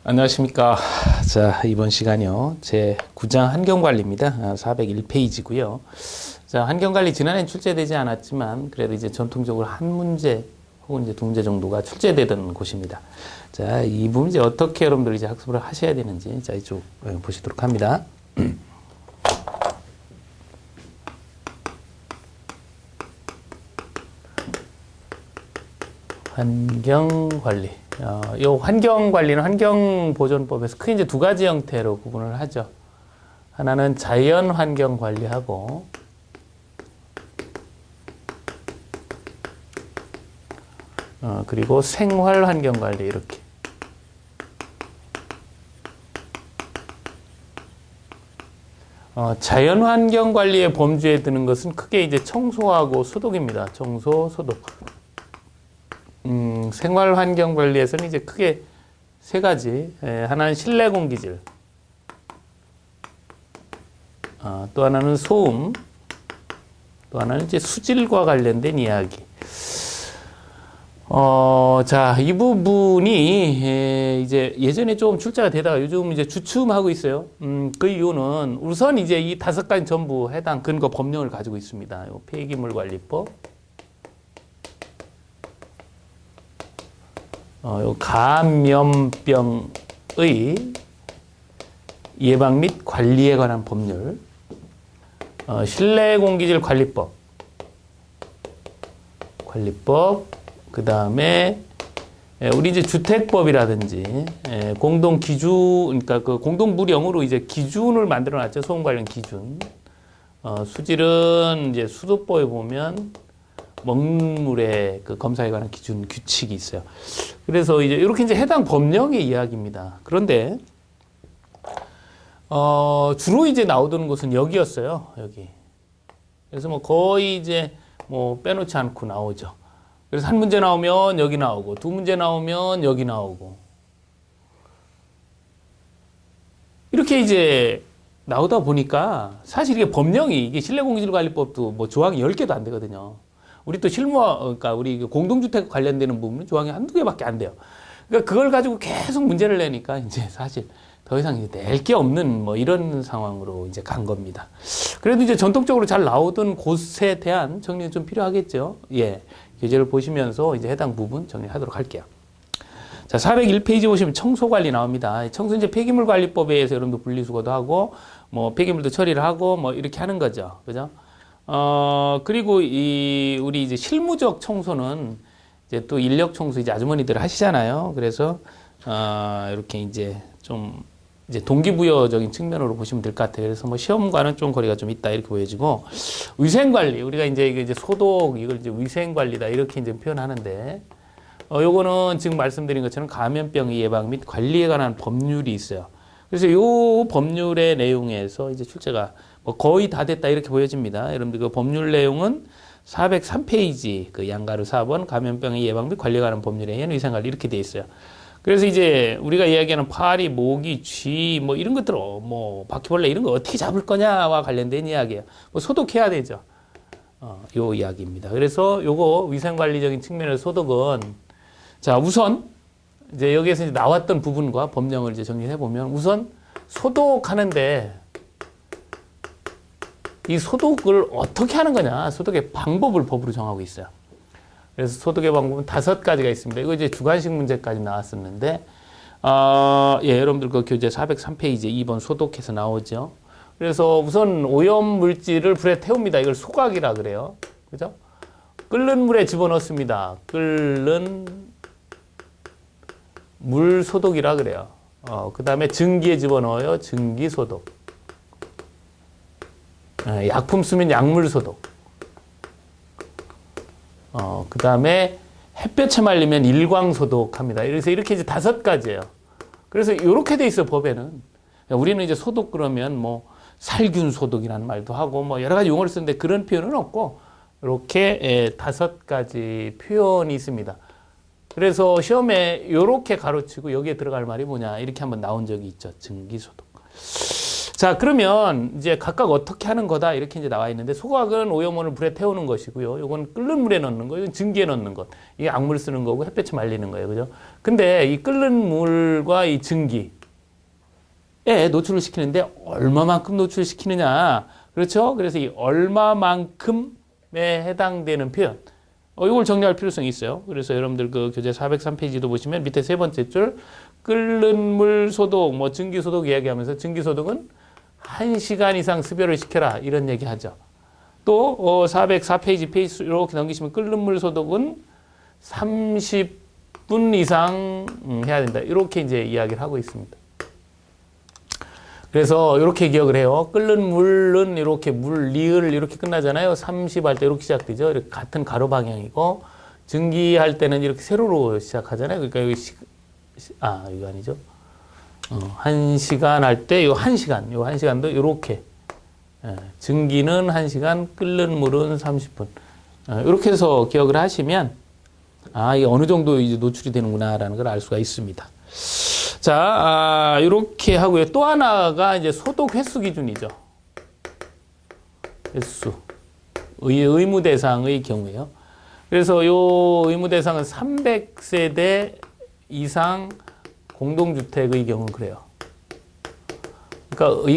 안녕하십니까. 자, 이번 시간이요. 제 9장 환경관리입니다. 401페이지고요. 자, 환경관리 지난해 출제되지 않았지만 그래도 이제 전통적으로 한 문제 혹은 이제 두 문제 정도가 출제되던 곳입니다. 자, 이 부분 이제 어떻게 여러분들 이제 학습을 하셔야 되는지 자, 이쪽 보시도록 합니다. 환경관리. 이 환경관리는 환경보존법에서 크게 이제 두 가지 형태로 구분을 하죠. 하나는 자연환경관리하고, 그리고 생활환경관리, 이렇게. 자연환경관리의 범주에 드는 것은 크게 이제 청소하고 소독입니다. 청소, 소독. 생활환경관리에서는 이제 크게 세 가지. 하나는 실내 공기질, 또 하나는 소음, 또 하나는 이제 수질과 관련된 이야기. 자, 이 부분이 이제 예전에 좀 출제가 되다가 요즘 이제 주춤하고 있어요. 그 이유는 우선 이제 이 다섯 가지 전부 해당 근거 법령을 가지고 있습니다. 요 폐기물관리법, 요 감염병의 예방 및 관리에 관한 법률, 실내 공기질 관리법, 그 다음에 우리 이제 주택법이라든지 공동 기준, 그러니까 그 공동물령으로 이제 기준을 만들어놨죠. 소음 관련 기준. 수질은 이제 수도법에 보면 먹물의 그 검사에 관한 기준 규칙이 있어요. 그래서 이제 이렇게 이제 해당 법령의 이야기입니다. 그런데 주로 이제 나오던 곳은 여기였어요. 여기. 그래서 뭐 거의 이제 뭐 빼놓지 않고 나오죠. 그래서 한 문제 나오면 여기 나오고, 두 문제 나오면 여기 나오고. 이렇게 이제 나오다 보니까 사실 이게 법령이, 이게 실내공기질관리법도 뭐 조항이 10개도 안 되거든요. 우리 또 그러니까 우리 공동주택 관련되는 부분은 조항이 한두 개밖에 안 돼요. 그러니까 그걸 가지고 계속 문제를 내니까 이제 사실 더 이상 이제 낼 게 없는 뭐 이런 상황으로 이제 간 겁니다. 그래도 이제 전통적으로 잘 나오던 곳에 대한 정리는 좀 필요하겠죠. 예. 교재를 보시면서 이제 해당 부분 정리하도록 할게요. 자, 401페이지 보시면 청소 관리 나옵니다. 청소 이제 폐기물 관리법에 의해서 여러분도 분리수거도 하고, 뭐 폐기물도 처리를 하고, 뭐 이렇게 하는 거죠. 그죠? 그리고 우리 이제 실무적 청소는 이제 또 인력 청소 이제 아주머니들 하시잖아요. 그래서, 이렇게 이제 좀 이제 동기부여적인 측면으로 보시면 될 것 같아요. 그래서 뭐 시험과는 좀 거리가 좀 있다 이렇게 보여지고, 위생관리, 우리가 이제 소독, 이걸 이제 위생관리다 이렇게 이제 표현하는데, 요거는 지금 말씀드린 것처럼 감염병 예방 및 관리에 관한 법률이 있어요. 그래서 요 법률의 내용에서 이제 출제가 뭐 거의 다 됐다 이렇게 보여집니다. 여러분들 그 법률 내용은 403페이지 그 양가루 4번 감염병의 예방 및 관리에 관한 법률에 의한 위생관리 이렇게 돼 있어요. 그래서 이제 우리가 이야기하는 파리, 모기, 쥐, 뭐 이런 것들, 뭐 바퀴벌레 이런 거 어떻게 잡을 거냐와 관련된 이야기예요. 뭐 소독해야 되죠. 요 이야기입니다. 그래서 요거 위생관리적인 측면에서 소독은 자, 우선 이제 여기에서 이제 나왔던 부분과 법령을 이제 정리해 보면 우선 소독하는데 이 소독을 어떻게 하는 거냐, 소독의 방법을 법으로 정하고 있어요. 그래서 소독의 방법은 5가지가 있습니다. 이거 이제 주관식 문제까지 나왔었는데, 예, 여러분들 그 교재 403페이지 2번 소독해서 나오죠. 그래서 우선 오염 물질을 불에 태웁니다. 이걸 소각이라 그래요. 그죠? 끓는 물에 집어넣습니다. 끓는 물 소독이라 그래요. 그 다음에 증기에 집어넣어요. 증기 소독. 약품 쓰면 약물 소독. 그 다음에 햇볕에 말리면 일광 소독합니다. 그래서 이렇게 이제 5가지예요. 그래서 이렇게 돼 있어요, 법에는. 우리는 이제 소독 그러면 뭐 살균 소독이라는 말도 하고 뭐 여러 가지 용어를 쓰는데 그런 표현은 없고 이렇게 5가지 표현이 있습니다. 그래서 시험에 이렇게 가로치고 여기에 들어갈 말이 뭐냐 이렇게 한번 나온 적이 있죠. 증기 소독. 자, 그러면 이제 각각 어떻게 하는 거다 이렇게 이제 나와 있는데 소각은 오염원을 물에 태우는 것이고요. 이건 끓는 물에 넣는 거, 이건 증기에 넣는 것. 이게 악물 쓰는 거고 햇볕에 말리는 거예요. 그죠? 근데 이 끓는 물과 이 증기에 노출을 시키는데 얼마만큼 노출시키느냐. 그렇죠? 그래서 이 얼마만큼에 해당되는 표현. 이걸 정리할 필요성이 있어요. 그래서 여러분들 그 교재 403페이지도 보시면 밑에 세 번째 줄 끓는 물 소독, 뭐 증기 소독 이야기하면서 증기 소독은 1시간 이상 습여를 시켜라 이런 얘기 하죠. 또 404페이지 페이지 이렇게 넘기시면 끓는 물 소독은 30분 이상 해야 된다. 이렇게 이제 이야기를 하고 있습니다. 그래서 이렇게 기억을 해요. 끓는 물은 이렇게 물 리을 이렇게 끝나잖아요. 30할 때 이렇게 시작되죠. 이렇게 같은 가로 방향이고 증기할 때는 이렇게 세로로 시작하잖아요. 그러니까 여기 이거 아니죠. 1시간 할 때 요 1시간, 요 1시간도 이렇게 증기는 1시간, 끓는 물은 30분. 이렇게 해서 기억을 하시면 이게 어느 정도 이제 노출이 되는구나라는 걸 알 수가 있습니다. 자, 이렇게 하고요. 또 하나가 이제 소독 횟수 기준이죠. 횟수. 의무 대상의 경우에요. 그래서 요 의무 대상은 300세대 이상 공동주택의 경우는 그래요. 그러니까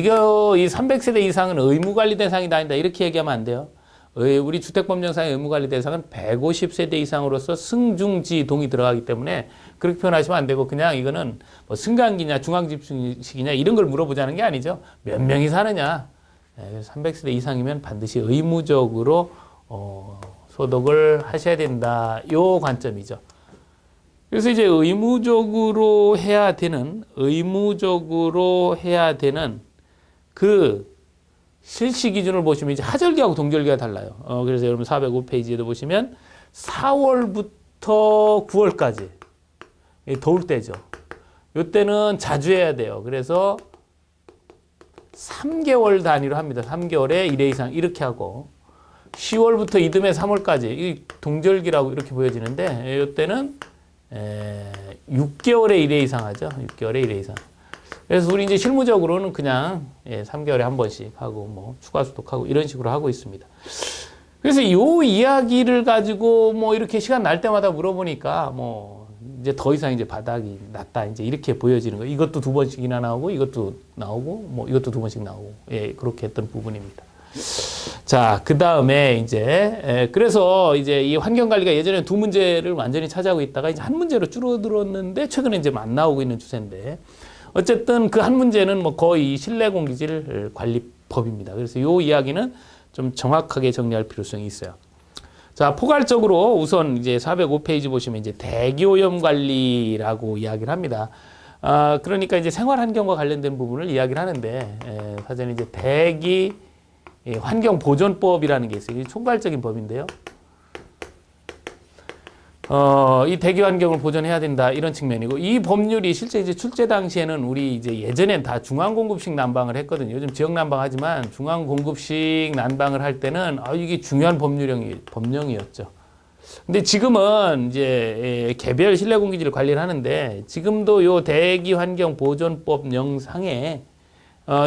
이 300세대 이상은 의무관리 대상이 아니다. 이렇게 얘기하면 안 돼요. 우리 주택법령상의 의무관리 대상은 150세대 이상으로서 승중지 동이 들어가기 때문에 그렇게 표현하시면 안 되고 그냥 이거는 뭐 승강기냐 중앙집중식이냐 이런 걸 물어보자는 게 아니죠. 몇 명이 사느냐. 300세대 이상이면 반드시 의무적으로 소독을 하셔야 된다. 요 관점이죠. 그래서 이제 의무적으로 해야 되는 그 실시 기준을 보시면 이제 하절기하고 동절기가 달라요. 그래서 여러분 405페이지에도 보시면 4월부터 9월까지 더울 때죠. 이때는 자주 해야 돼요. 그래서 3개월 단위로 합니다. 3개월에 1회 이상 이렇게 하고 10월부터 이듬해 3월까지 이 동절기라고 이렇게 보여지는데 이때는 6개월에 1회 이상 하죠. 6개월에 1회 이상. 그래서 우리 이제 실무적으로는 그냥 3개월에 한 번씩 하고 뭐 추가 소독하고 이런 식으로 하고 있습니다. 그래서 이 이야기를 가지고 뭐 이렇게 시간 날 때마다 물어보니까 뭐 이제 더 이상 이제 바닥이 낮다 이제 이렇게 보여지는 거예요. 이것도 2번씩이나 나오고 이것도 나오고 뭐 이것도 2번씩 나오고 그렇게 했던 부분입니다. 자, 그 다음에 이제 그래서 이제 이 환경관리가 예전에 두 문제를 완전히 차지하고 있다가 이제 한 문제로 줄어들었는데 최근에 이제 안 나오고 있는 추세인데 어쨌든 그 한 문제는 뭐 거의 실내공기질 관리법입니다. 그래서 이 이야기는 좀 정확하게 정리할 필요성이 있어요. 자, 포괄적으로 우선 이제 405페이지 보시면 이제 대기오염 관리라고 이야기를 합니다. 그러니까 이제 생활환경과 관련된 부분을 이야기를 하는데 사전에 이제 대기 환경보존법이라는 게 있어요. 총괄적인 법인데요. 이 대기 환경을 보존해야 된다 이런 측면이고 이 법률이 실제 이제 출제 당시에는 우리 이제 예전엔 다 중앙 공급식 난방을 했거든요. 요즘 지역 난방하지만 중앙 공급식 난방을 할 때는 이게 중요한 법령이었죠. 근데 지금은 이제 개별 실내 공기질을 관리를 하는데 지금도 요 대기 환경 보존법 영상에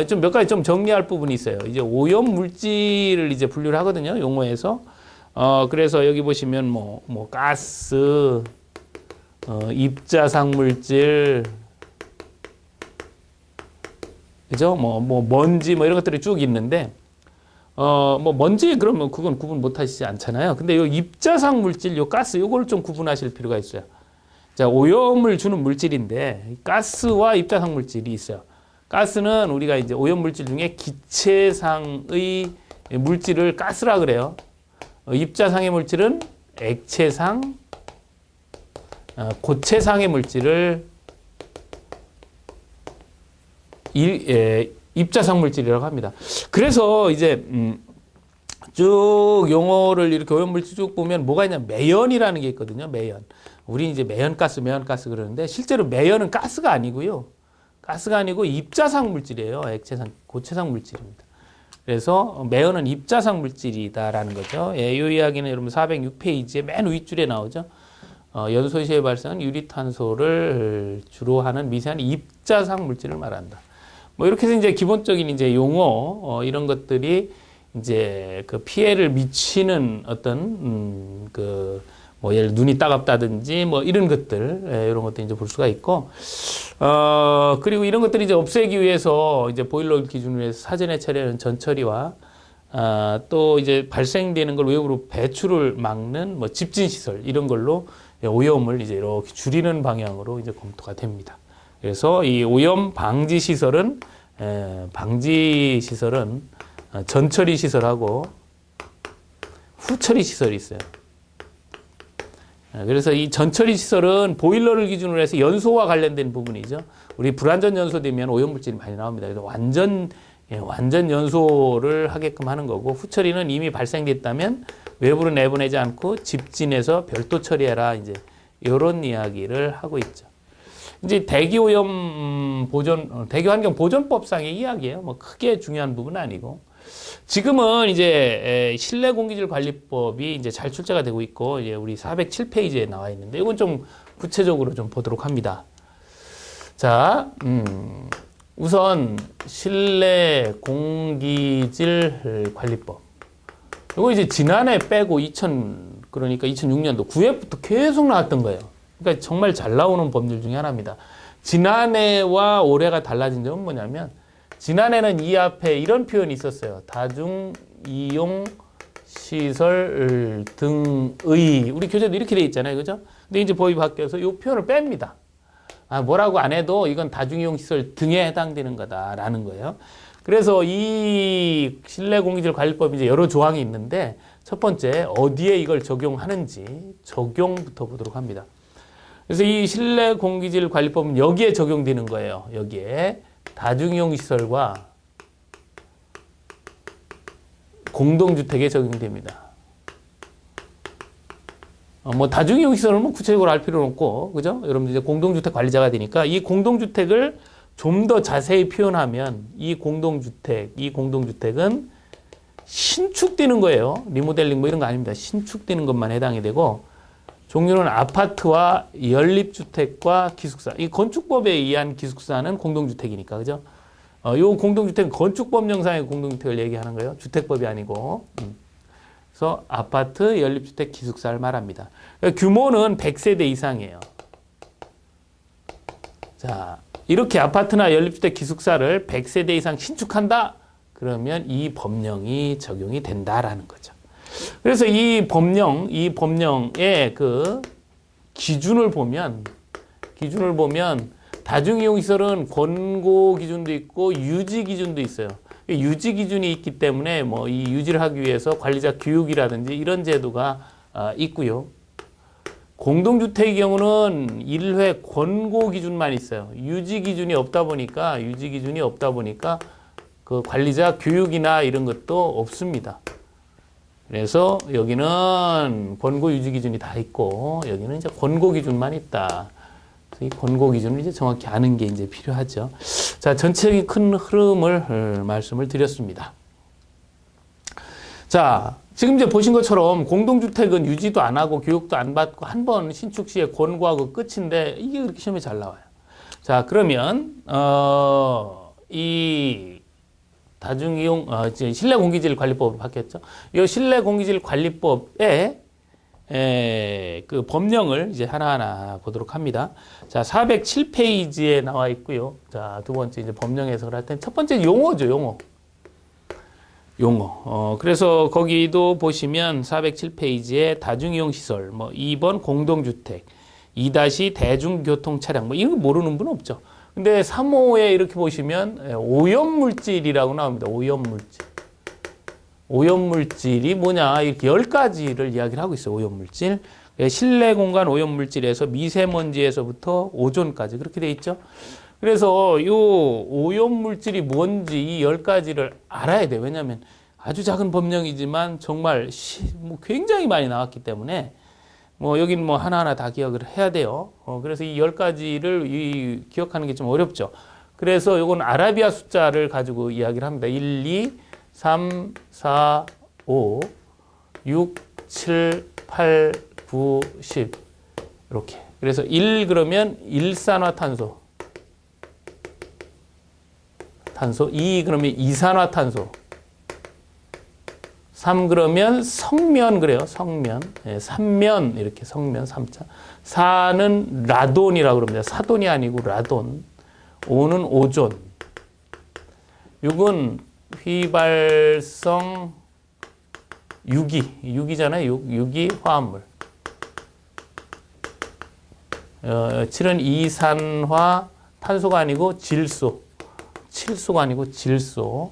좀 몇 가지 좀 정리할 부분이 있어요. 이제 오염 물질을 이제 분류를 하거든요. 용어에서. 그래서 여기 보시면 뭐 가스, 입자상 물질, 그죠? 뭐 먼지 뭐 이런 것들이 쭉 있는데, 뭐 먼지 그러면 그건 구분 못 하시지 않잖아요. 근데 요 입자상 물질, 요 가스, 요걸 좀 구분하실 필요가 있어요. 자, 오염을 주는 물질인데, 가스와 입자상 물질이 있어요. 가스는 우리가 이제 오염 물질 중에 기체상의 물질을 가스라 그래요. 입자상의 물질은 액체상, 고체상의 물질을 입자상 물질이라고 합니다. 그래서 이제 쭉 용어를 이렇게 오염 물질 쭉 보면 뭐가 있냐면 매연이라는 게 있거든요. 매연. 우리 이제 매연가스 그러는데 실제로 매연은 가스가 아니고요. 가스가 아니고 입자상 물질이에요. 액체상, 고체상 물질입니다. 그래서 매연은 입자상 물질이다라는 거죠. 이 이야기는 여러분 406페이지에 맨 윗줄에 나오죠. 연소시에 발생한 유리탄소를 주로 하는 미세한 입자상 물질을 말한다. 뭐 이렇게 해서 이제 기본적인 이제 용어 이런 것들이 이제 그 피해를 미치는 어떤 그 뭐 예를 눈이 따갑다든지 뭐 이런 것들 이런 것들 이제 볼 수가 있고 그리고 이런 것들이 이제 없애기 위해서 이제 보일러 기준으로 해서 사전에 처리하는 전처리와 또 이제 발생되는 걸 외부로 배출을 막는 뭐 집진 시설 이런 걸로 오염을 이제 이렇게 줄이는 방향으로 이제 검토가 됩니다. 그래서 이 오염 방지 시설은 전처리 시설하고 후처리 시설이 있어요. 그래서 이 전처리 시설은 보일러를 기준으로 해서 연소와 관련된 부분이죠. 우리 불완전 연소되면 오염물질이 많이 나옵니다. 그래서 완전 연소를 하게끔 하는 거고, 후처리는 이미 발생됐다면 외부로 내보내지 않고 집진해서 별도 처리해라. 이제 이런 이야기를 하고 있죠. 이제 대기오염 대기환경 보존법상의 이야기예요. 뭐 크게 중요한 부분은 아니고. 지금은 이제 실내 공기질 관리법이 이제 잘 출제가 되고 있고, 이제 우리 407페이지에 나와 있는데, 이건 좀 구체적으로 좀 보도록 합니다. 자, 우선 실내 공기질 관리법. 이거 이제 지난해 빼고 그러니까 2006년도 9회부터 계속 나왔던 거예요. 그러니까 정말 잘 나오는 법률 중에 하나입니다. 지난해와 올해가 달라진 점은 뭐냐면, 지난해는 이 앞에 이런 표현이 있었어요. 다중이용 시설 등의. 우리 교재도 이렇게 돼 있잖아요. 그죠? 근데 이제 법이 바뀌어서 이 표현을 뺍니다. 뭐라고 안 해도 이건 다중이용 시설 등에 해당되는 거다라는 거예요. 그래서 이 실내 공기질 관리법이 이제 여러 조항이 있는데, 첫 번째 어디에 이걸 적용하는지 적용부터 보도록 합니다. 그래서 이 실내 공기질 관리법은 여기에 적용되는 거예요. 여기에 다중이용 시설과 공동주택에 적용됩니다. 뭐 다중이용 시설은 뭐 구체적으로 알 필요는 없고, 그죠? 여러분들 이제 공동주택 관리자가 되니까 이 공동주택을 좀 더 자세히 표현하면 이 공동주택은 신축되는 거예요. 리모델링 뭐 이런 거 아닙니다. 신축되는 것만 해당이 되고, 종류는 아파트와 연립주택과 기숙사. 이 건축법에 의한 기숙사는 공동주택이니까, 그죠? 요 공동주택은 건축법령상의 공동주택을 얘기하는 거예요. 주택법이 아니고. 그래서 아파트, 연립주택, 기숙사를 말합니다. 그러니까 규모는 100세대 이상이에요. 자, 이렇게 아파트나 연립주택, 기숙사를 100세대 이상 신축한다? 그러면 이 법령이 적용이 된다라는 거죠. 그래서 이 법령의 그 기준을 보면 다중이용 시설은 권고 기준도 있고 유지 기준도 있어요. 유지 기준이 있기 때문에 뭐 이 유지를 하기 위해서 관리자 교육이라든지 이런 제도가 있고요. 공동주택의 경우는 1회 권고 기준만 있어요. 유지 기준이 없다 보니까 그 관리자 교육이나 이런 것도 없습니다. 그래서 여기는 권고 유지 기준이 다 있고, 여기는 이제 권고 기준만 있다. 그래서 이 권고 기준을 이제 정확히 아는 게 이제 필요하죠. 자, 전체적인 큰 흐름을 말씀을 드렸습니다. 자, 지금 이제 보신 것처럼 공동주택은 유지도 안 하고 교육도 안 받고 한 번 신축 시에 권고하고 끝인데, 이게 그렇게 시험에 잘 나와요. 자, 그러면 이 다중이용 실내 공기질 관리법으로 바뀌었죠. 이 실내 공기질 관리법의 그 법령을 이제 하나하나 보도록 합니다. 자, 407페이지에 나와 있고요. 자, 두 번째 이제 법령 해석을 할 땐 첫 번째 용어죠, 용어. 그래서 거기도 보시면 407페이지에 다중이용 시설, 뭐 2번 공동주택, 2- 대중교통 차량, 뭐 이런 거 모르는 분 없죠. 근데 3호에 이렇게 보시면 오염물질이라고 나옵니다. 오염물질이 뭐냐, 이렇게 10가지를 이야기를 하고 있어요. 오염물질. 실내 공간 오염물질에서 미세먼지에서부터 오존까지 그렇게 돼 있죠. 그래서 요 오염물질이 뭔지 이 10가지를 알아야 돼요. 왜냐하면 아주 작은 법령이지만 정말 뭐 굉장히 많이 나왔기 때문에 뭐 여기는 뭐 하나하나 다 기억을 해야 돼요. 그래서 이 10가지를 기억하는 게 좀 어렵죠. 그래서 요건 아라비아 숫자를 가지고 이야기를 합니다. 1, 2, 3, 4, 5, 6, 7, 8, 9, 10 이렇게. 그래서 1 그러면 일산화탄소. 탄소. 2 그러면 이산화탄소. 3 그러면 성면 그래요. 성면. 예, 삼면 이렇게 성면 3차. 4는 라돈이라고 그럽니다. 사돈이 아니고 라돈. 5는 오존. 6은 휘발성 유기잖아요. 유기 화합물. 7은 이산화 탄소가 아니고 질소. 칠소가 아니고 질소.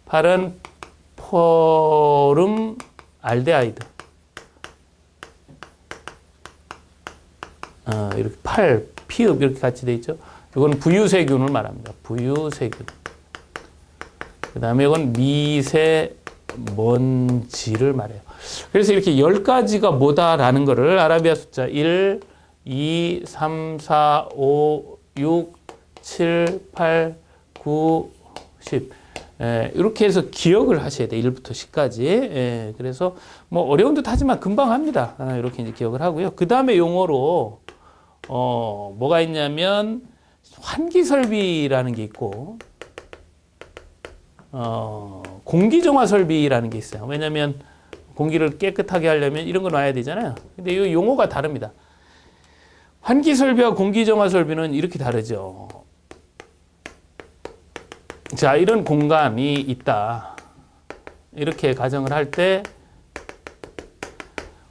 8은 포름 알데하이드. 이렇게 8, 피읍 이렇게 같이 돼 있죠. 이건 부유세균을 말합니다. 부유세균. 그 다음에 이건 미세먼지를 말해요. 그래서 이렇게 10가지가 뭐다라는 거를 아라비아 숫자 1, 2, 3, 4, 5, 6, 7, 8, 9, 10. 이렇게 해서 기억을 하셔야 돼요. 1부터 10까지. 그래서 뭐 어려운 듯 하지만 금방 합니다. 이렇게 이제 기억을 하고요. 그 다음에 용어로, 뭐가 있냐면, 환기설비라는 게 있고, 공기정화설비라는 게 있어요. 왜냐면 공기를 깨끗하게 하려면 이런 거 놔야 되잖아요. 근데 이 용어가 다릅니다. 환기설비와 공기정화설비는 이렇게 다르죠. 자, 이런 공간이 있다. 이렇게 가정을 할 때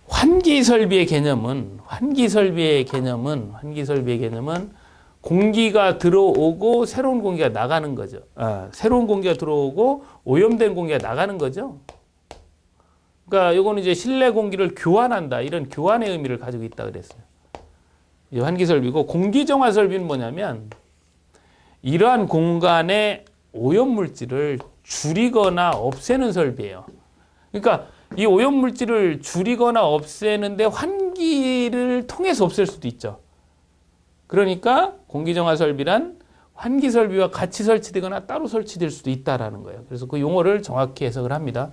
환기설비의 개념은 공기가 들어오고 새로운 공기가 나가는 거죠. 새로운 공기가 들어오고 오염된 공기가 나가는 거죠. 그러니까 이거는 이제 실내 공기를 교환한다. 이런 교환의 의미를 가지고 있다 그랬어요. 이 환기설비고 공기정화설비는 뭐냐면 이러한 공간의 오염물질을 줄이거나 없애는 설비예요. 그러니까 이 오염물질을 줄이거나 없애는데 환기를 통해서 없앨 수도 있죠. 그러니까 공기정화설비란 환기설비와 같이 설치되거나 따로 설치될 수도 있다라는 거예요. 그래서 그 용어를 정확히 해석을 합니다.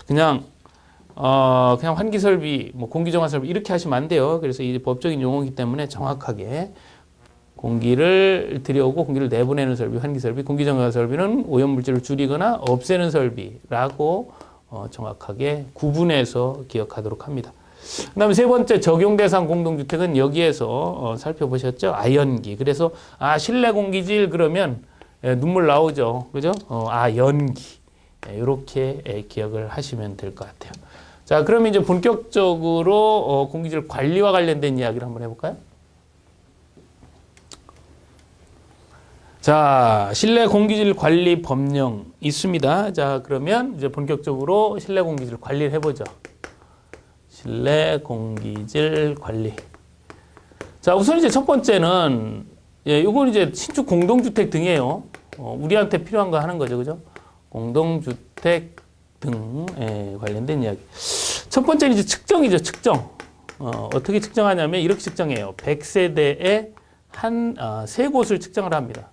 그냥 환기설비, 뭐 공기정화설비 이렇게 하시면 안 돼요. 그래서 이 법적인 용어이기 때문에 정확하게 공기를 들여오고 공기를 내보내는 설비, 환기설비, 공기정화설비는 오염물질을 줄이거나 없애는 설비라고 정확하게 구분해서 기억하도록 합니다. 그 다음에 세 번째 적용대상 공동주택은 여기에서 살펴보셨죠? 아연기. 그래서 실내 공기질 그러면 눈물 나오죠. 그죠? 연기. 이렇게 기억을 하시면 될 것 같아요. 자, 그러면 이제 본격적으로 공기질 관리와 관련된 이야기를 한번 해볼까요? 자, 실내 공기질 관리 법령 있습니다. 자, 그러면 이제 본격적으로 실내 공기질 관리를 해보죠. 실내 공기질 관리. 자, 우선 이제 첫 번째는, 요건 이제 신축 공동주택 등이에요. 우리한테 필요한 거 하는 거죠. 그죠? 공동주택 등에 관련된 이야기. 첫 번째는 이제 측정이죠. 측정. 어떻게 측정하냐면 이렇게 측정해요. 100세대에 세 곳을 측정을 합니다.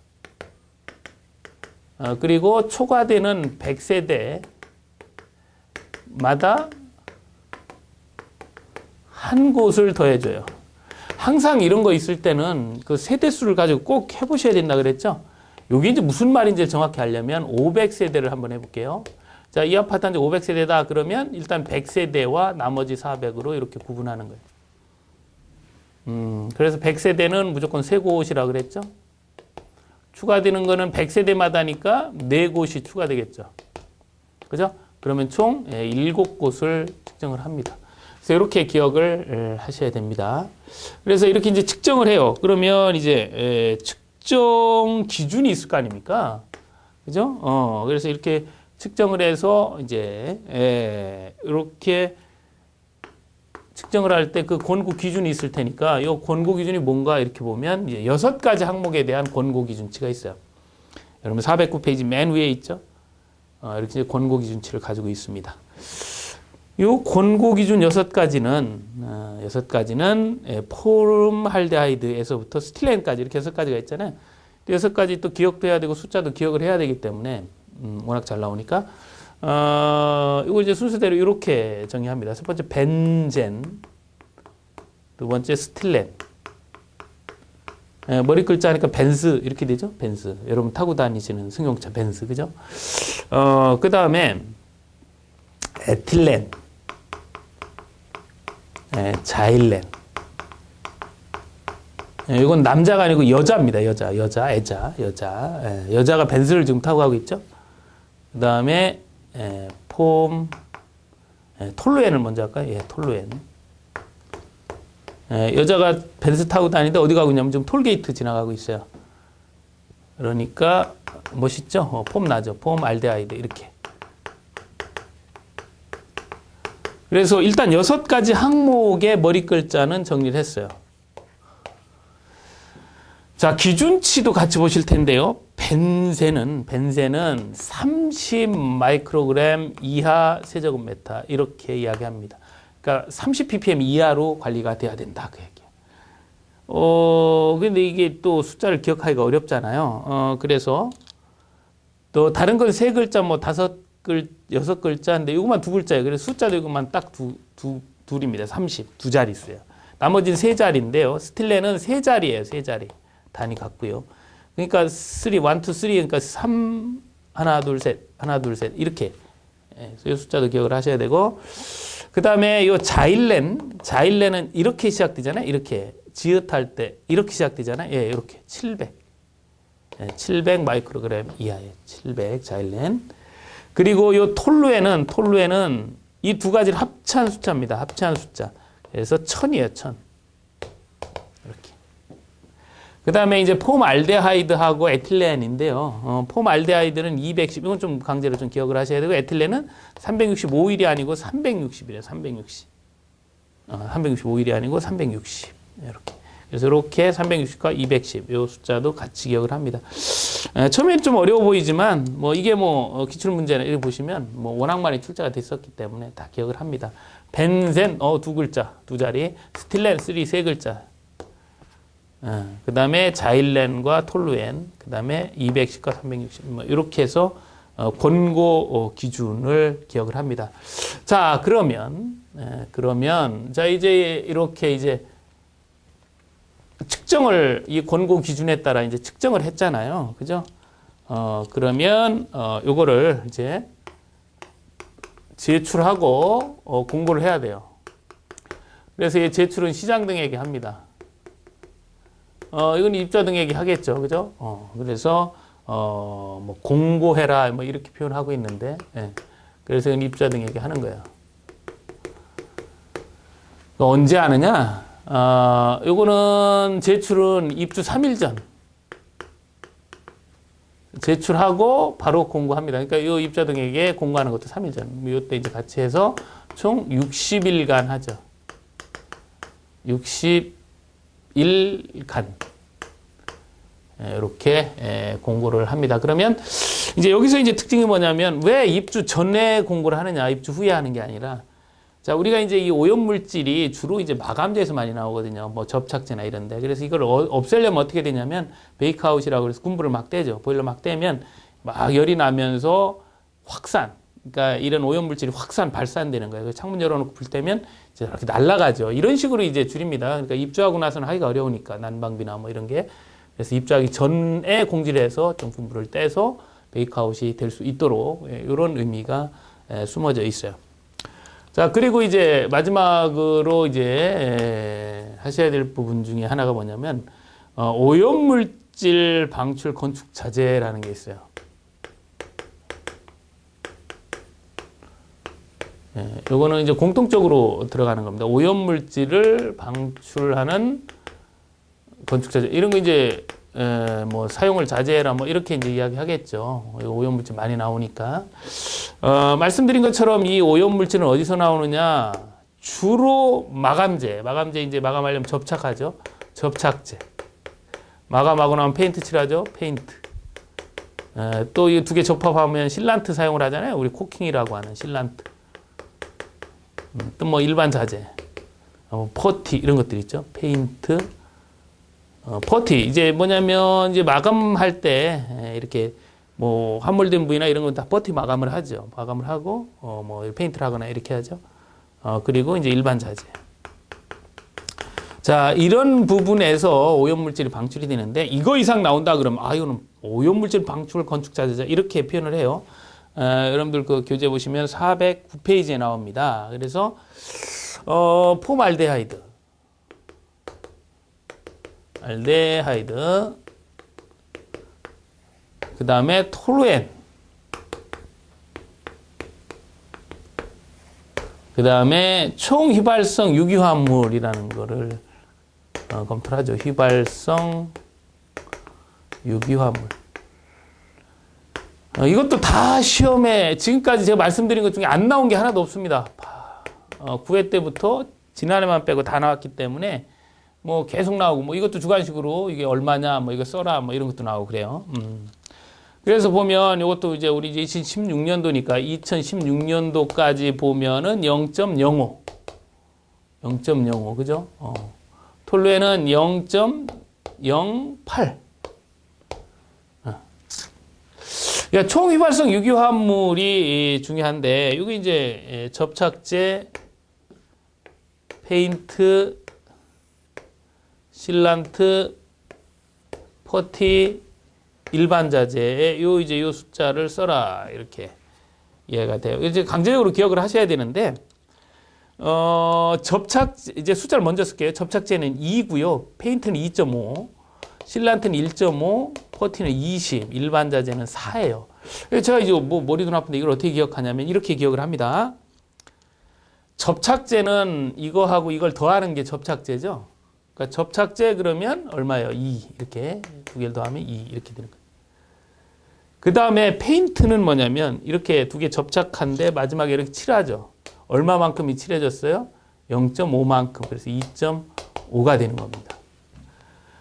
그리고 초과되는 100세대마다 한 곳을 더해줘요. 항상 이런 거 있을 때는 그 세대수를 가지고 꼭 해보셔야 된다 그랬죠? 여기 이제 무슨 말인지 정확히 알려면 500세대를 한번 해볼게요. 자, 이 아파트 한 500세대다 그러면 일단 100세대와 나머지 400으로 이렇게 구분하는 거예요. 그래서 100세대는 무조건 세 곳이라 그랬죠? 추가되는 거는 100세대마다니까 4곳이 추가되겠죠. 그죠? 그러면 총 7곳을 측정을 합니다. 그래서 이렇게 기억을 하셔야 됩니다. 그래서 이렇게 이제 측정을 해요. 그러면 이제 측정 기준이 있을 거 아닙니까? 그죠? 그래서 이렇게 측정을 해서 이제 이렇게 측정을 할 때 그 권고 기준이 있을 테니까 이 권고 기준이 뭔가 이렇게 보면 이제 6가지 항목에 대한 권고 기준치가 있어요. 여러분 409페이지 맨 위에 있죠? 이렇게 이제 권고 기준치를 가지고 있습니다. 이 권고 기준 6가지는 포름알데하이드에서부터 스틸렌까지 이렇게 6가지가 있잖아요. 6가지 또 기억도 해야 되고 숫자도 기억을 해야 되기 때문에 워낙 잘 나오니까 이거 이제 순서대로 이렇게 정의합니다. 첫 번째 벤젠, 두 번째 스틸렌, 머리 글자 하니까 벤스 이렇게 되죠. 벤스. 여러분 타고 다니시는 승용차 벤스 그죠? 그 다음에 에틸렌, 자일렌. 이건 남자가 아니고 여자입니다. 여자가 벤츠를 지금 타고 가고 있죠. 그 다음에 톨루엔을 먼저 할까요? 톨루엔. 여자가 벤츠 타고 다니는데 어디 가고 있냐면 지금 톨게이트 지나가고 있어요. 그러니까 멋있죠? 폼 나죠. 폼 알데하이드 이렇게. 그래서 일단 6가지 항목의 머리 글자는 정리를 했어요. 자, 기준치도 같이 보실 텐데요. 벤젠은 30 마이크로그램 이하 세제곱미터 이렇게 이야기합니다. 그러니까 30 ppm 이하로 관리가 돼야 된다 그 얘기예요. 근데 이게 또 숫자를 기억하기가 어렵잖아요. 그래서 또 다른 건 3글자, 뭐 6글자인데 이것만 2글자예요. 그래서 숫자도 이것만 딱 둘입니다. 30, 2자릿수예요. 나머지는 3자리인데요. 스틸렌은 3자리예요. 3자리. 단위 같고요. 그러니까 3, 1, 2, 3, 그러니까 3, 하나, 둘, 셋, 이렇게. 이 숫자도 기억을 하셔야 되고. 그 다음에 이 자일렌은 이렇게 시작되잖아요. 이렇게. 지읒할 때 이렇게 시작되잖아요. 이렇게. 700 마이크로그램 이하의 700 자일렌. 그리고 이 톨루엔은 이 2가지를 합친 숫자입니다. 합친 숫자. 그래서 1000이에요. 1000. 그 다음에 이제 폼알데하이드하고 에틸렌인데요. 폼알데하이드는 210, 이건 좀 강제로 좀 기억을 하셔야 되고, 에틸렌은 365일이 아니고 360이래요. 360. 365일이 아니고 360. 이렇게. 그래서 이렇게 360과 210, 요 숫자도 같이 기억을 합니다. 처음엔 좀 어려워 보이지만, 이게 기출문제나 이렇게 보시면, 워낙 많이 출제가 됐었기 때문에 다 기억을 합니다. 벤젠, 2글자, 2자리. 스틸렌, 3글자. 그 다음에 자일렌과 톨루엔, 그 다음에 210과 360, 이렇게 해서 권고 기준을 기억을 합니다. 자, 그러면, 자, 이제 이렇게 이제 측정을, 이 권고 기준에 따라 이제 측정을 했잖아요. 그죠? 그러면, 요거를 이제 제출하고 공고를 해야 돼요. 그래서 이 제출은 시장 등에게 합니다. 이건 입자 등에게 하겠죠. 그죠? 그래서, 공고해라, 이렇게 표현하고 있는데, 그래서 이건 입자 등에게 하는 거예요. 언제 하느냐? 요거는 제출은 입주 3일 전. 제출하고 바로 공고합니다. 그러니까 이 입자 등에게 공고하는 것도 3일 전. 이때 이제 같이 해서 총 60일간 하죠. 60일간. 이렇게 공고를 합니다. 그러면 이제 여기서 이제 특징이 뭐냐면 왜 입주 전에 공고를 하느냐, 입주 후에 하는 게 아니라, 자, 우리가 이제 이 오염물질이 주로 이제 마감재에서 많이 나오거든요. 접착제나 이런데. 그래서 이걸 없애려면 어떻게 되냐면 베이크아웃이라고 그래서 군부를 막 떼죠. 보일러 막 떼면 막 열이 나면서 확산. 그러니까 이런 오염물질이 발산되는 거예요. 창문 열어놓고 불 때면 이제 이렇게 날아가죠. 이런 식으로 이제 줄입니다. 그러니까 입주하고 나서는 하기가 어려우니까 난방비나 이런 게. 그래서 입주하기 전에 공지를 해서 좀 군부를 떼서 베이크아웃이 될 수 있도록 이런 의미가 숨어져 있어요. 자, 그리고 이제 마지막으로 이제 하셔야 될 부분 중에 하나가 뭐냐면 오염물질 방출 건축 자재라는 게 있어요. 요거는 이제 공통적으로 들어가는 겁니다. 오염물질을 방출하는 건축 자재. 이런 거 이제 사용을 자제해라 이렇게 이제 이야기하겠죠. 오염물질 많이 나오니까. 말씀드린 것처럼 이 오염물질은 어디서 나오느냐? 주로 마감재 이제 마감하려면 접착하죠. 접착제. 마감하고 나면 페인트 칠하죠. 페인트. 또 이 2개 접합하면 실란트 사용을 하잖아요. 우리 코킹이라고 하는 실란트. 또 일반 자재. 퍼티 이런 것들 있죠. 페인트. 퍼티 이제 뭐냐면 이제 마감할 때 이렇게 함몰된 부위나 이런 건 다 퍼티 마감을 하죠. 마감을 하고 페인트를 하거나 이렇게 하죠. 그리고 이제 일반 자재. 자, 이런 부분에서 오염물질이 방출이 되는데 이거 이상 나온다 그러면 이거는 오염물질 방출 건축 자재자 이렇게 표현을 해요. 여러분들 그 교재 보시면 409페이지에 나옵니다. 그래서 폼알데하이드, 알데하이드, 그 다음에 토루엔, 그 다음에 총휘발성 유기화합물이라는 거를 검토를 하죠. 휘발성 유기화합물. 이것도 다 시험에 지금까지 제가 말씀드린 것 중에 안 나온 게 하나도 없습니다. 9회 때부터 지난해만 빼고 다 나왔기 때문에 뭐 계속 나오고 뭐 이것도 주관식으로 이게 얼마냐 뭐 이거 써라 뭐 이런 것도 나오고 그래요. 그래서 보면 이것도 이제 우리 이제 2016년도니까 2016년도까지 보면은 0.05. 0.05 그죠? 톨루엔은 0.08. 그러니까 총휘발성 유기화합물이 중요한데 이게 이제 접착제, 페인트, 실란트, 퍼티, 일반 자재에 요 숫자를 써라 이렇게 이해가 돼요. 이제 강제적으로 기억을 하셔야 되는데 이제 숫자를 먼저 쓸게요. 접착제는 2고요. 페인트는 2.5, 실란트는 1.5, 퍼티는 20, 일반 자재는 4예요. 제가 이제 뭐 머리도 나쁜데 이걸 어떻게 기억하냐면 이렇게 기억을 합니다. 접착제는 이거하고 이걸 더하는 게 접착제죠. 그러니까 접착제 그러면 얼마예요? 2 이렇게 두 개를 더하면 2 이렇게 되는 거예요. 그 다음에 페인트는 뭐냐면 이렇게 두 개 접착한데 마지막에 이렇게 칠하죠. 얼마만큼이 칠해졌어요? 0.5만큼. 그래서 2.5가 되는 겁니다.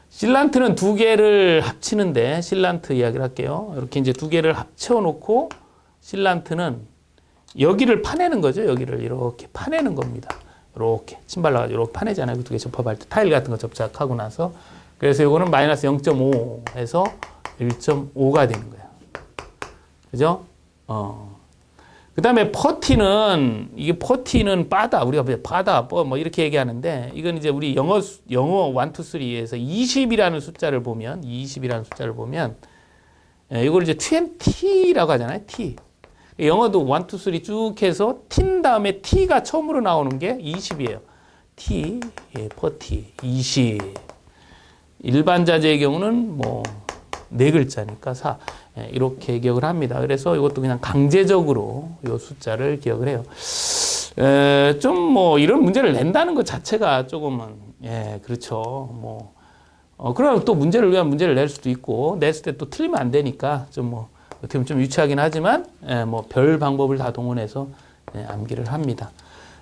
실란트는 두 개를 합치는데 실란트 이야기를 할게요. 이렇게 이제 두 개를 합쳐 놓고 실란트는 여기를 파내는 거죠. 여기를 이렇게 파내는 겁니다. 이렇게 침 발라가지고 이렇게 파내잖아요. 두 개 접합할 때 타일 같은 거 접착하고 나서 그래서 이거는 마이너스 0.5에서 1.5가 되는 거예요. 그죠? 그 다음에 퍼티는 이게 퍼티는 바다 우리가 바다 뭐 이렇게 얘기하는데 이건 이제 우리 영어 1, 2, 3에서 20이라는 숫자를 보면 이걸 이제 20라고 하잖아요. T. 영어도 1, 2, 3 쭉 해서 T인 다음에 T가 처음으로 나오는 게 20이에요. T, 퍼티, 20. 일반 자재의 경우는 뭐, 4글자니까 4. 이렇게 기억을 합니다. 그래서 이것도 그냥 강제적으로 이 숫자를 기억을 해요. 좀 뭐, 이런 문제를 낸다는 것 자체가 조금은, 그렇죠. 뭐, 그러면 또 문제를 위한 문제를 낼 수도 있고, 냈을 때 또 틀리면 안 되니까 좀 뭐, 어떻게 보면 좀 유치하긴 하지만 뭐 별 방법을 다 동원해서 암기를 합니다.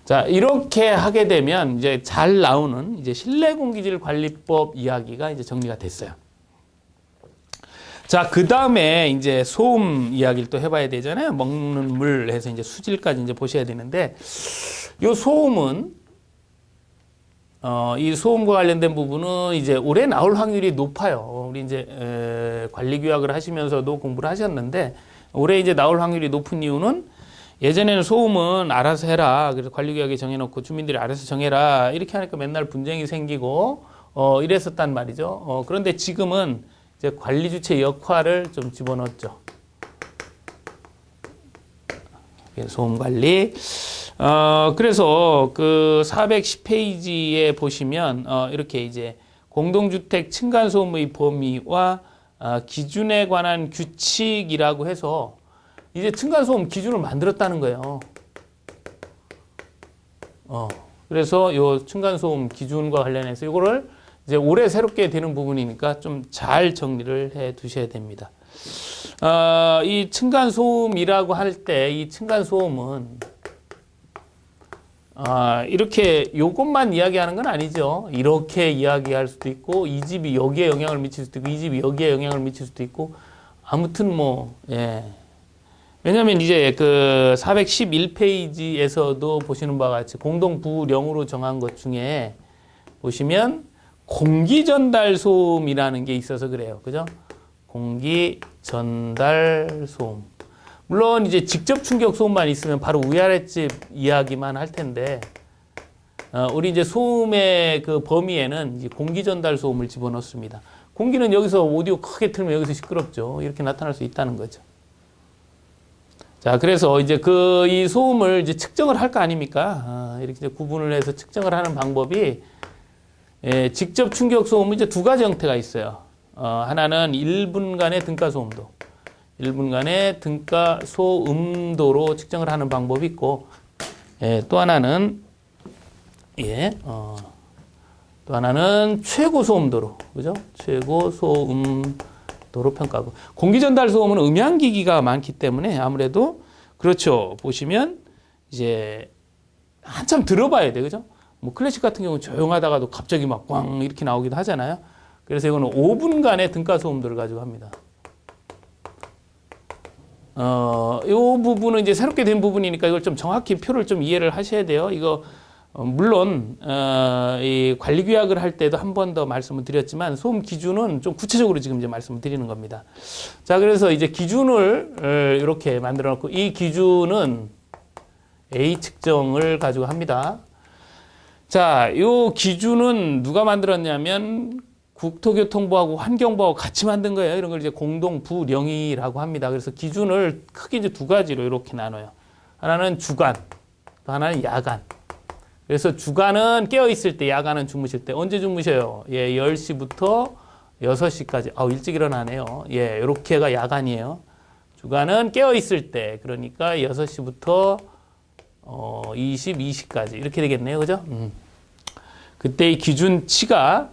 자, 이렇게 하게 되면 이제 잘 나오는 이제 실내 공기질 관리법 이야기가 이제 정리가 됐어요. 자, 그 다음에 이제 소음 이야기를 또 해봐야 되잖아요. 먹는 물 해서 이제 수질까지 이제 보셔야 되는데, 요 소음은 이 소음과 관련된 부분은 이제 올해 나올 확률이 높아요. 우리 이제 관리 규약을 하시면서도 공부를 하셨는데 올해 이제 나올 확률이 높은 이유는 예전에는 소음은 알아서 해라. 그래서 관리 규약에 정해놓고 주민들이 알아서 정해라. 이렇게 하니까 맨날 분쟁이 생기고 이랬었단 말이죠. 그런데 지금은 이제 관리 주체 역할을 좀 집어넣었죠. 소음 관리. 그래서 그 410페이지에 보시면 이렇게 이제 공동주택 층간소음의 범위와 기준에 관한 규칙이라고 해서 이제 층간소음 기준을 만들었다는 거예요. 그래서 요 층간소음 기준과 관련해서 이거를 이제 올해 새롭게 되는 부분이니까 좀 잘 정리를 해 두셔야 됩니다. 이 층간소음이라고 할 때 이 층간소음은 이렇게 요것만 이야기하는 건 아니죠. 이렇게 이야기할 수도 있고 이 집이 여기에 영향을 미칠 수도 있고 이 집이 여기에 영향을 미칠 수도 있고 아무튼 뭐 왜냐하면 이제 그 411페이지에서도 보시는 바와 같이 공동부령으로 정한 것 중에 보시면 공기전달 소음이라는 게 있어서 그래요. 그죠? 공기전달 소음. 물론 이제 직접 충격 소음만 있으면 바로 위아랫집 이야기만 할 텐데 우리 이제 소음의 그 범위에는 이제 공기 전달 소음을 집어넣습니다. 공기는 여기서 오디오 크게 틀면 여기서 시끄럽죠. 이렇게 나타날 수 있다는 거죠. 자, 그래서 이제 이 소음을 이제 측정을 할 거 아닙니까? 이렇게 이제 구분을 해서 측정을 하는 방법이 직접 충격 소음은 이제 두 가지 형태가 있어요. 하나는 1분간의 등가 소음도. 1분간의 등가 소음도로 측정을 하는 방법이 있고, 또 하나는 또 하나는 최고 소음도로, 그죠? 최고 소음도로 평가하고. 공기 전달 소음은 음향기기가 많기 때문에 아무래도 그렇죠. 보시면 이제 한참 들어봐야 돼, 그죠? 뭐 클래식 같은 경우는 조용하다가도 갑자기 막 꽝 이렇게 나오기도 하잖아요. 그래서 이거는 5분간의 등가 소음도를 가지고 합니다. 이 부분은 이제 새롭게 된 부분이니까 이걸 좀 정확히 표를 좀 이해를 하셔야 돼요. 이거 물론 이 관리 규약을 할 때도 한 번 더 말씀을 드렸지만 소음 기준은 좀 구체적으로 지금 이제 말씀을 드리는 겁니다. 자, 그래서 이제 기준을 이렇게 만들어 놓고 이 기준은 A 측정을 가지고 합니다. 자, 이 기준은 누가 만들었냐면 국토교통부하고 환경부하고 같이 만든 거예요. 이런 걸 이제 공동부령이라고 합니다. 그래서 기준을 크게 이제 두 가지로 이렇게 나눠요. 하나는 주간, 또 하나는 야간. 그래서 주간은 깨어 있을 때, 야간은 주무실 때. 언제 주무셔요? 10시부터 6시까지. 일찍 일어나네요. 이렇게가 야간이에요. 주간은 깨어 있을 때, 그러니까 6시부터 22시까지. 이렇게 되겠네요. 그죠? 그때 이 기준치가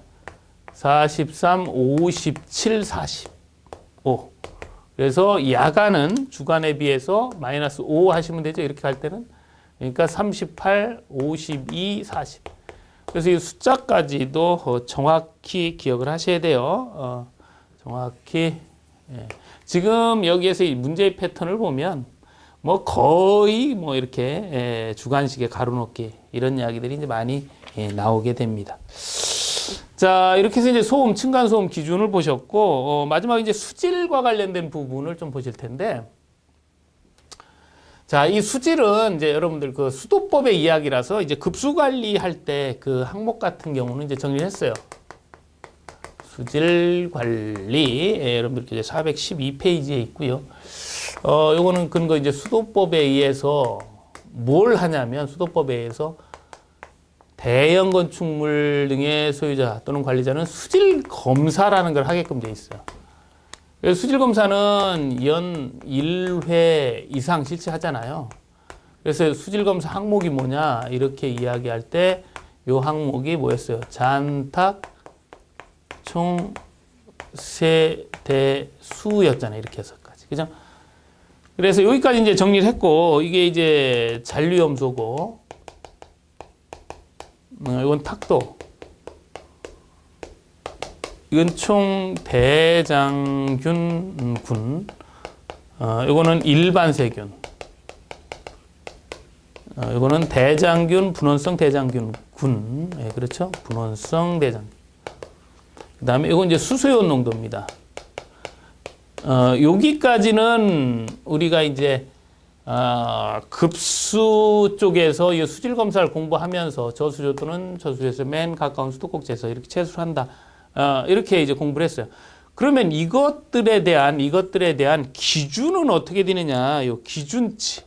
43, 57, 45. 그래서 야간은 주간에 비해서 마이너스 5 하시면 되죠. 이렇게 갈 때는. 그러니까 38, 52, 40. 그래서 이 숫자까지도 정확히 기억을 하셔야 돼요. 정확히. 지금 여기에서 이 문제의 패턴을 보면 뭐 거의 뭐 이렇게 주간식의 가로놓기 이런 이야기들이 이제 많이 나오게 됩니다. 자, 이렇게 해서 이제 소음, 층간소음 기준을 보셨고, 마지막에 이제 수질과 관련된 부분을 좀 보실 텐데, 자, 이 수질은 이제 여러분들 그 수도법의 이야기라서 이제 급수 관리할 때 그 항목 같은 경우는 이제 정리를 했어요. 수질 관리, 여러분들 이제 412페이지에 있고요. 요거는 근거 이제 수도법에 의해서 뭘 하냐면 수도법에 의해서 대형 건축물 등의 소유자 또는 관리자는 수질 검사라는 걸 하게끔 돼 있어요. 그래서 수질 검사는 연 1회 이상 실시하잖아요. 그래서 수질 검사 항목이 뭐냐 이렇게 이야기할 때 요 항목이 뭐였어요? 잔탁 총 세대수였잖아요. 이렇게 해서까지. 그죠? 그래서 여기까지 이제 정리를 했고 이게 이제 잔류염소고 이건 탁도. 이건 총 대장균군. 이거는 일반 세균. 이거는 대장균, 분원성 대장균군. 그렇죠? 분원성 대장균. 그 다음에 이건 이제 수소연 농도입니다. 여기까지는 우리가 이제 급수 쪽에서 이 수질 검사를 공부하면서 저수조 또는 저수조에서 맨 가까운 수도꼭지에서 이렇게 채수를 한다. 이렇게 이제 공부를 했어요. 그러면 이것들에 대한 기준은 어떻게 되느냐? 요 기준치.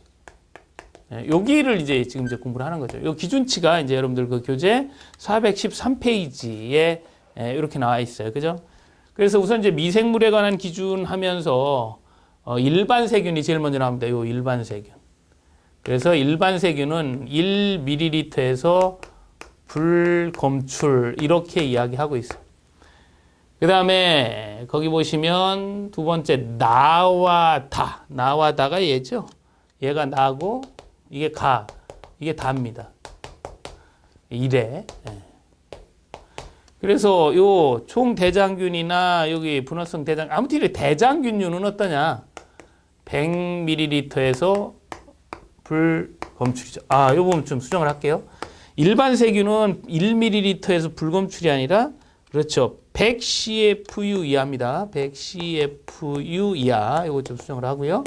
여기를 이제 지금 이제 공부를 하는 거죠. 요 기준치가 이제 여러분들 그 교재 413페이지에 이렇게 나와 있어요. 그죠? 그래서 우선 이제 미생물에 관한 기준 하면서 일반 세균이 제일 먼저 나옵니다. 요 일반 세균. 그래서 일반 세균은 1ml에서 불검출 이렇게 이야기하고 있어요. 그 다음에 거기 보시면 두 번째 나와 다가 얘죠. 얘가 나고 이게 가, 이게 다입니다. 1회. 그래서 요 총 대장균이나 여기 분원성 아무튼 이 대장균류는 어떠냐? 100ml에서 불검출이죠. 요 부분 좀 수정을 할게요. 일반 세균은 1ml에서 불검출이 아니라 그렇죠. 100 CFU 이하입니다. 100 CFU 이하. 이거 좀 수정을 하고요.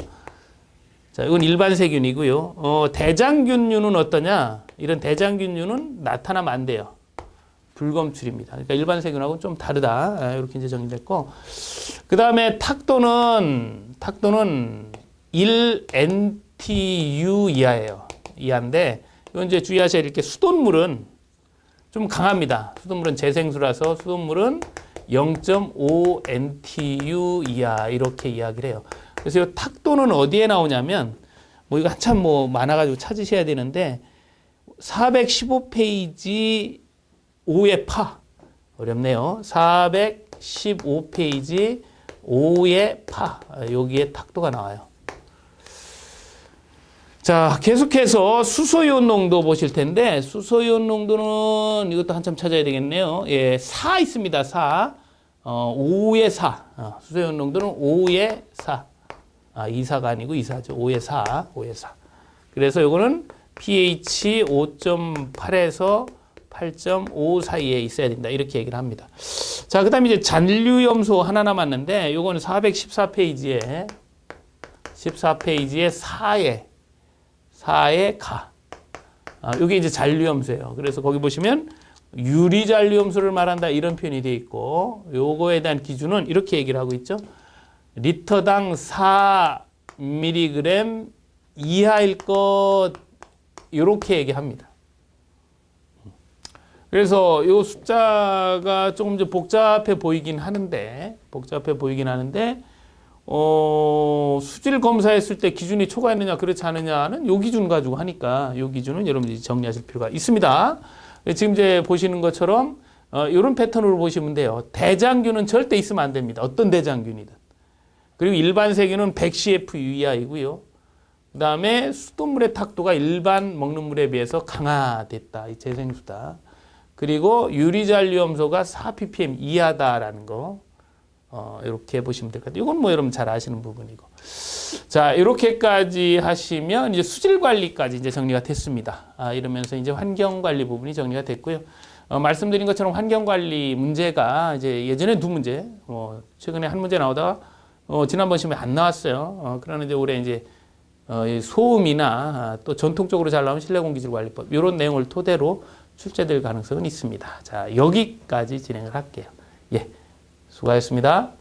자, 이건 일반 세균이고요. 대장균류는 어떠냐? 이런 대장균류는 나타나면 안 돼요. 불검출입니다. 그러니까 일반 세균하고는 좀 다르다. 이렇게 이제 정리됐고. 그 다음에 탁도는 1NTU 이하예요. 이하인데, 이건 이제 주의하셔야 될 게 수돗물은 좀 강합니다. 수돗물은 재생수라서 수돗물은 0.5NTU 이하 이렇게 이야기를 해요. 그래서 이 탁도는 어디에 나오냐면 뭐 이거 한참 뭐 많아가지고 찾으셔야 되는데 415페이지 5의 파 어렵네요. 415페이지 5의 파 여기에 탁도가 나와요. 자, 계속해서 수소이온 농도 보실 텐데, 수소이온 농도는 이것도 한참 찾아야 되겠네요. 예, 4 있습니다. 4. 5의 4. 수소이온 농도는 5의 4. 2사가 아니고 2사죠. 5의 4. 5의 4. 그래서 이거는 pH 5.8에서 8.5 사이에 있어야 된다. 이렇게 얘기를 합니다. 자, 그 다음에 이제 잔류염소 하나 남았는데, 요거는 414페이지에 4의 가. 이게 이제 잔류염소예요. 그래서 거기 보시면 유리잔류염소를 말한다 이런 표현이 되어 있고 요거에 대한 기준은 이렇게 얘기를 하고 있죠. 리터당 4mg 이하일 것 이렇게 얘기합니다. 그래서 요 숫자가 조금 이제 복잡해 보이긴 하는데 수질 검사했을 때 기준이 초과했느냐 그렇지 않느냐는 요 기준 가지고 하니까 요 기준은 여러분들이 정리하실 필요가 있습니다. 지금 이제 보시는 것처럼 이런 패턴으로 보시면 돼요. 대장균은 절대 있으면 안 됩니다. 어떤 대장균이든. 그리고 일반 세균은 100CF 이하이고요. 그 다음에 수돗물의 탁도가 일반 먹는 물에 비해서 강화됐다. 이 재생수다. 그리고 유리잔류염소가 4ppm 이하다라는 거. 이렇게 보시면 될 것 같아요. 이건 뭐 여러분 잘 아시는 부분이고. 자, 이렇게까지 하시면 이제 수질 관리까지 이제 정리가 됐습니다. 이러면서 이제 환경 관리 부분이 정리가 됐고요. 말씀드린 것처럼 환경 관리 문제가 이제 예전에 두 문제, 최근에 한 문제 나오다가 지난번 시험에 안 나왔어요. 그러는데 올해 이제 소음이나 또 전통적으로 잘 나오는 실내공기질관리법 이런 내용을 토대로 출제될 가능성은 있습니다. 자, 여기까지 진행을 할게요. 예. 수고하셨습니다.